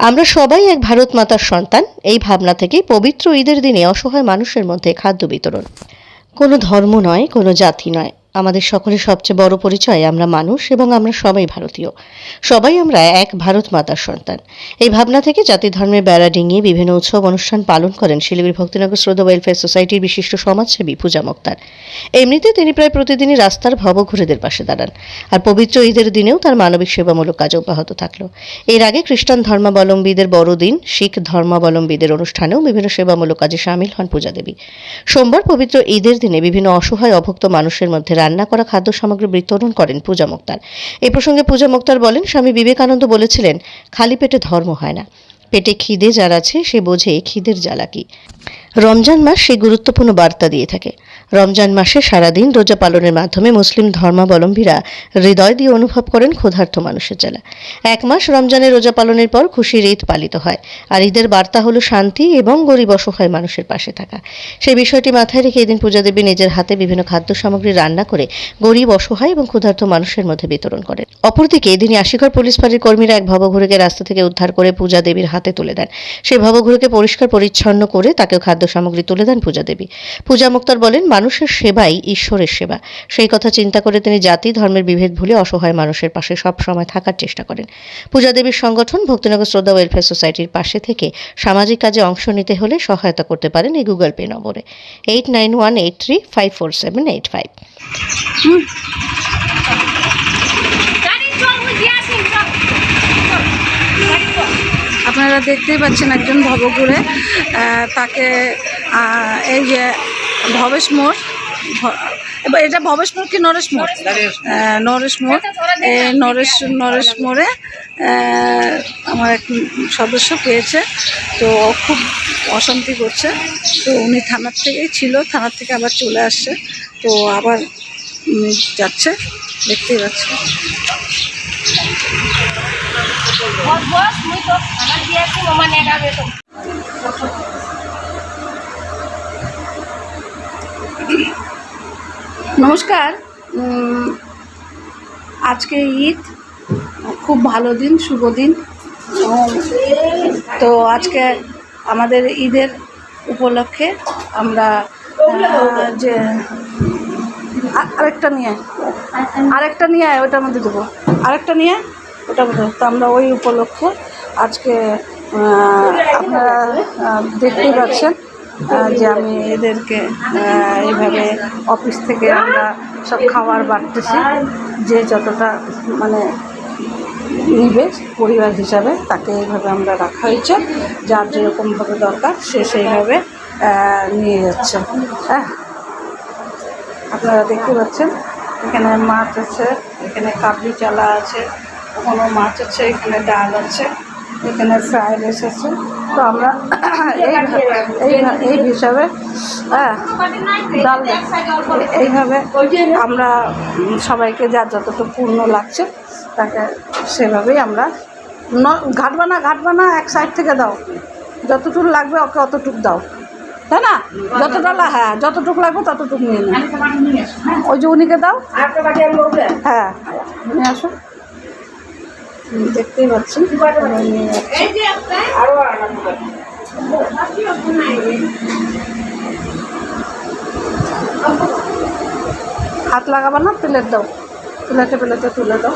আমরা সবাই এক ভারত মাতার সন্তান। এই ভাবনা থেকে পবিত্র ঈদের দিনে অসহায় মানুষের মধ্যে খাদ্য বিতরণ। কোনো ধর্ম নয়, কোনো জাতি নয়, আমাদের সকলের সবচেয়ে বড় পরিচয় আমরা মানুষ এবং আমরা সবাই ভারতীয়। সবাই আমরা এক ভারত মাতার সন্তান। এই ভাবনা থেকে জাতি ধর্মের বেড়া ডিঙিয়ে বিভিন্ন উৎসব অনুষ্ঠান পালন করেন শিলিগুড়ি ভক্তিনগর শ্রদ্ধা ওয়েলফেয়ার সোসাইটির বিশিষ্ট সমাজসেবী পূজা মুক্তার। এমনিতে তিনি প্রায় প্রতিদিনই রাস্তার ভবঘুরেদের পাশে দাঁড়ান, আর পবিত্র ঈদের দিনেও তার মানবিক সেবামূলক কাজ অব্যাহত থাকলো। এর আগে খ্রিস্টান ধর্মাবলম্বীদের বড়দিন, শিখ ধর্মাবলম্বীদের অনুষ্ঠানেও বিভিন্ন সেবামূলক কাজে সামিল হন পূজা দেবী। সোমবার পবিত্র ঈদের দিনে বিভিন্ন অসহায় অভুক্ত মানুষের মধ্যে রান্না করা খাদ্য সামগ্রী বিতরণ করেন পূজা মুক্তার। এই প্রসঙ্গে পূজা মুক্তার বলেন, স্বামী বিবেকানন্দ বলেছিলেন, খালি পেটে ধর্ম হয় না, পেটে খিদে যার আছে সে বোঝে খিদের জ্বালা কি। রমজান মাস সেই গুরুত্বপূর্ণ বার্তা দিয়ে থাকে। রমজান মাসে সারাদিন রোজা পালনের মাধ্যমে মুসলিম ধর্মাবলম্বীরা হৃদয় দিয়ে অনুভব করেন ক্ষুধার্ত মানুষের জ্বালা। এক মাস রমজানের রোজা পালনের পর খুশির ঈদ পালিত হয়, আর ঈদের বার্তা হলো শান্তি এবং গরিব অসহায় মানুষের পাশে থাকা। সেই বিষয়টি মাথায় রেখে এদিন পূজা দেবী নিজের হাতে বিভিন্ন খাদ্য সামগ্রী রান্না করে গরিব, অসহায় এবং ক্ষুধার্ত মানুষের মধ্যে বিতরণ করেন। অপরদিকে এদিনই আশিঘর পুলিশ ফাঁড়ির কর্মীরা এক ভবঘুরেকে রাস্তা থেকে উদ্ধার করে পূজা দেবীর হাতে তুলে দেন। সেই ভবঘুরেকে পরিষ্কার পরিচ্ছন্ন করে তাকেও খাদ্য সামগ্রী তুলে দেন পূজা দেবী। পূজা মুক্তার বলেন, মানুষের সেবাই ঈশ্বরের সেবা। সেই কথা চিন্তা করে তিনি জাতি ধর্মের বিভেদ ভুলে অসহায় মানুষের পাশে সব সময় থাকার চেষ্টা করেন। পূজা দেবীর সংগঠন ভক্তিনগর শ্রদ্ধা ওয়েলফেয়ার সোসাইটির পাশে থেকে সামাজিক কাজে অংশ নিতে হলে সহায়তা করতে পারেন এই গুগল পে নম্বরে 8918354785। আপনারা দেখতেই পাচ্ছেন একজন ভবঘুরে, তাকে এই যে ভবেশ মোড়, এটা ভবেশ মোড় কি নরেশ মোড়? নরেশ মোড়। এই নরেশ মোড়ে আমার এক সদস্য পেয়েছে, তো খুব অশান্তি করছে। তো উনি থানার থেকেই ছিল, থানার থেকে আবার চলে আসছে, তো আবার যাচ্ছে, দেখতেই পাচ্ছি। নমস্কার। আজকে ঈদ, খুব ভালো দিন, শুভ দিন। তো আজকে আমাদের ঈদের উপলক্ষে আমরা যে আরেকটা নিয়ে ওটার মধ্যে দেবো, আরেকটা নিয়ে ওটার মধ্যে, তো আমরা ওই উপলক্ষে আজকে আপনারা দেখতেই পাচ্ছেন যে আমি এদেরকে এইভাবে অফিস থেকে আমরা সব খাবার বাড়তেছি, যে যতটা মানে নিবে পরিবার হিসাবে তাকে এইভাবে আমরা রাখা হয়েছে, যার যেরকমভাবে দরকার সে সেইভাবে নিয়ে যাচ্ছে। হ্যাঁ, আপনারা দেখতে পাচ্ছেন এখানে মাছ আছে, এখানে কাবলি চালা আছে, ওখানে মাছ আছে, এখানে ডাল আছে, এখানে ফ্রাইড রাইস আছে। তো আমরা এই হিসাবে ডাল এইভাবে আমরা সবাইকে যার যতটুকু পূর্ণ লাগছে তাকে সেভাবেই আমরা ঘাটবা না, এক সাইড থেকে দাও, যতটুকু লাগবে ওকে অতটুকু দাও, তাই না? হ্যাঁ, যতটুকু লাগবে ততটুকু নিয়ে নিন। ওই যে উনিকে দাও, হ্যাঁ নিয়ে আসো। দেখতেই পাচ্ছি হাত লাগাবা না, প্লেট দাও, প্লেটে তুলে দাও।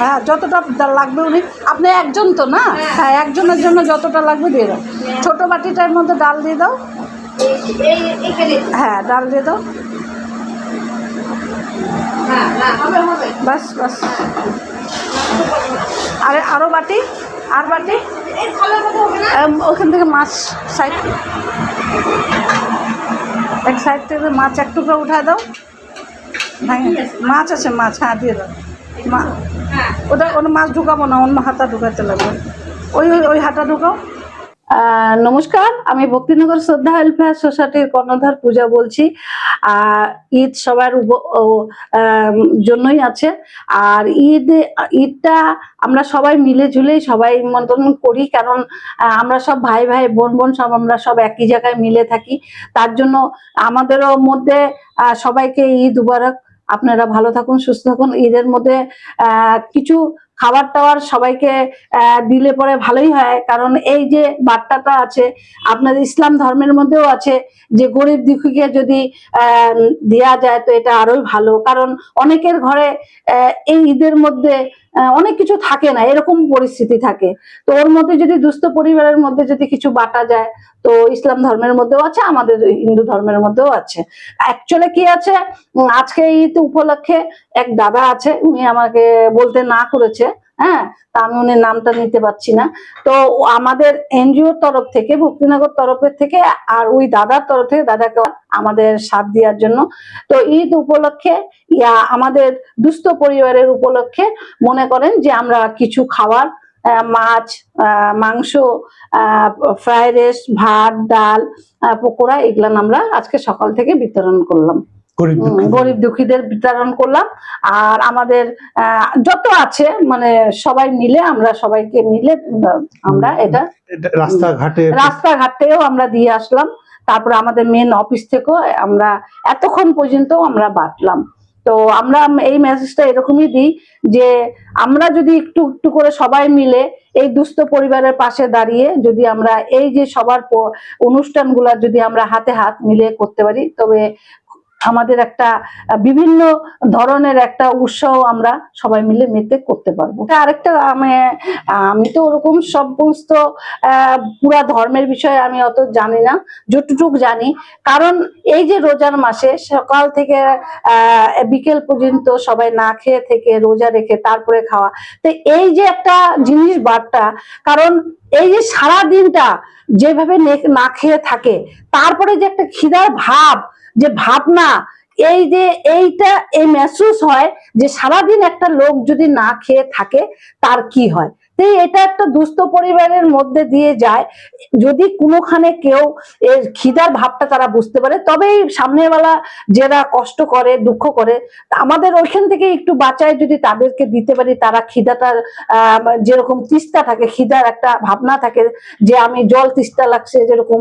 হ্যাঁ, যতটা লাগবে উনি, আপনি একজন তো না? হ্যাঁ, একজনের জন্য যতটা লাগবে দিয়ে দাও। ছোটো বাটিটার মধ্যে ডাল দিয়ে দাও। হ্যাঁ, ডাল দিয়ে দাও। বাস। আরও বাটি, আর বাটি ওখান থেকে মাছ সাইড, এক সাইড থেকে মাছ এক টুকরো উঠায় দাও। মাছ আছে, মাছ, হ্যাঁ দিয়ে দাও। ওটা মাছ ঢুকাবো না, অন্য হাতা ঢুকাতে লাগবে, ওই হাতা ঢুকাও। নমস্কার, আমি ভক্তিনগর শ্রদ্ধা ওয়েলফেয়ার সোসাইটির কর্ণধার পূজা বলছি। ঈদ সবার জন্যই আছে, আর ঈদটা আমরা সবাই মিলে ঝুলেই সবাই মতন করি, কারণ আমরা সব ভাই বোন সব আমরা সব একই জায়গায় মিলে থাকি। তার জন্য আমাদেরও মধ্যে সবাইকে ঈদ মুবারক। আপনারা ভালো থাকুন, সুস্থ থাকুন। ঈদের মধ্যে কিছু খাবার টাবার সবাইকে দিলে পরে ভালোই হয়। কারণ এই যে বার্তাটা আছে আপনাদের ইসলাম ধর্মের মধ্যেও আছে যে গরিব দুঃখীকে যদি দেয়া যায় তো এটা আরোই ভালো। কারণ অনেকের ঘরে এই ঈদের মধ্যে অনেক কিছু থাকে না, এরকম পরিস্থিতি থাকে। তো ওর মধ্যে যদি দুস্থ পরিবারের মধ্যে যদি কিছু বাটা যায়, তো ইসলাম ধর্মের মধ্যেও আছে, আমাদের হিন্দু ধর্মের মধ্যেও আছে। অ্যাকচুয়ালি কি আছে, আজকে ঈদ উপলক্ষে এক দাদা আছে, উনি আমাকে বলতে না করেছে, হ্যাঁ, তা আমি উনি নামটা নিতে পারছি না। তো আমাদের এনজিওর তরফ থেকে, ভক্তিনগর তরফের থেকে আর ওই দাদার তরফ থেকে দাদাকে আমাদের সাথ দেওয়ার জন্য, তো ঈদ উপলক্ষে আমাদের দুস্থ পরিবারের উপলক্ষে মনে করেন যে আমরা কিছু খাবার, মাছ, মাংস, ফ্রাইড রাইস, ভাত, ডাল, পকোড়া, এগুলা আমরা আজকে সকাল থেকে বিতরণ করলাম, গরিব দুঃখীদের বিতরণ করলাম। আর আমাদের যত আছে মানে সবাই মিলে, আমরা সবাইকে মিলে আমরা এটা রাস্তাঘাটেও আমরা দিয়ে আসলাম। তারপরে আমাদের মেন অফিস থেকেও আমরা এতক্ষণ পর্যন্ত আমরা বাঁটলাম। তো আমরা এই মেসেজটা এরকমই দিই যে আমরা যদি একটু একটু করে সবাই মিলে এই দুস্থ পরিবারের পাশে দাঁড়িয়ে যদি আমরা এই যে সবার অনুষ্ঠানগুলা যদি আমরা হাতে হাত মিলিয়ে করতে পারি, তবে আমাদের একটা বিভিন্ন ধরনের একটা উৎসাহ আমরা সবাই মিলে মেতে করতে পারবো। আরেকটা আমি তো ওরকম সমস্ত পুরা ধর্মের বিষয়ে আমি অত জানি না, যতটুকু জানি, কারণ এই যে রোজার মাসে সকাল থেকে বিকেল পর্যন্ত সবাই না খেয়ে থেকে রোজা রেখে তারপরে খাওয়া, তো এই যে একটা জিনিস বার্তা, কারণ এই যে সারা দিনটা যেভাবে না খেয়ে থাকে, তারপরে যে একটা খিদার ভাব, যে ভাবনা, এই যে এইটা এই মেহসুস হয় যে সারাদিন একটা লোক যদি না খেয়ে থাকে তার কি হয়। তো এটা একটা দুস্থ পরিবারের মধ্যে দিয়ে যায়, যদি কোনোখানে কেউ এর খিদার ভাবটা তারা বুঝতে পারে, তবেই সামনেওয়ালা যারা কষ্ট করে দুঃখ করে আমাদের ওইখান থেকে একটু বাঁচায় যদি তাদেরকে দিতে পারি, তারা খিদাটার যেরকম তিস্তা থাকে, খিদার একটা ভাবনা থাকে যে আমি জল তিস্তা লাগছে যেরকম,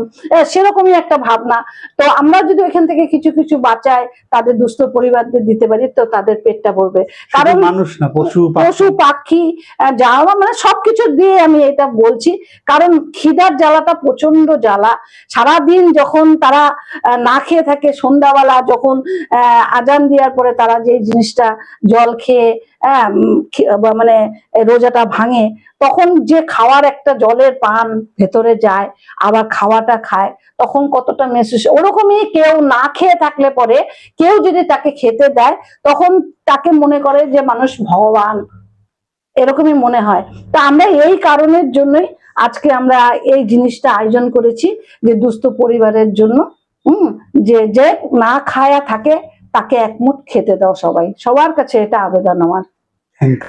সেরকমই একটা ভাবনা। তো আমরা যদি ওইখান থেকে কিছু কিছু বাঁচাই তাদের দুস্থ পরিবারদের দিতে পারি, তো তাদের পেটটা ভরবে। কারণ মানুষ না, পশু পাখি যাওয়া মানে সবকিছু দিয়ে আমি এটা বলছি, কারণ খিদার জ্বালাটা প্রচন্ড জ্বালা। সারাদিন যখন তারা না খেয়ে থাকে, সন্ধ্যাবেলা যখন আজান দেওয়ার পরে তারা যে জিনিসটা জল খেয়ে মানে রোজাটা ভাঙে, তখন যে খাওয়ার একটা জলের পান ভেতরে যায়, আবার খাওয়াটা খায়, তখন কতটা মেহসুস। ওরকমই কেউ না খেয়ে থাকলে পরে কেউ যদি তাকে খেতে দেয়, তখন তাকে মনে করে যে মানুষ ভগবান, এরকমই মনে হয়। তা আমরা এই কারণের জন্যই আজকে আমরা এই জিনিসটা আয়োজন করেছি, যে দুস্থ পরিবারের জন্য, যে যে না খায়া থাকে তাকে একমুঠ খেতে দাও, সবাই, সবার কাছে এটা আবেদন আমার।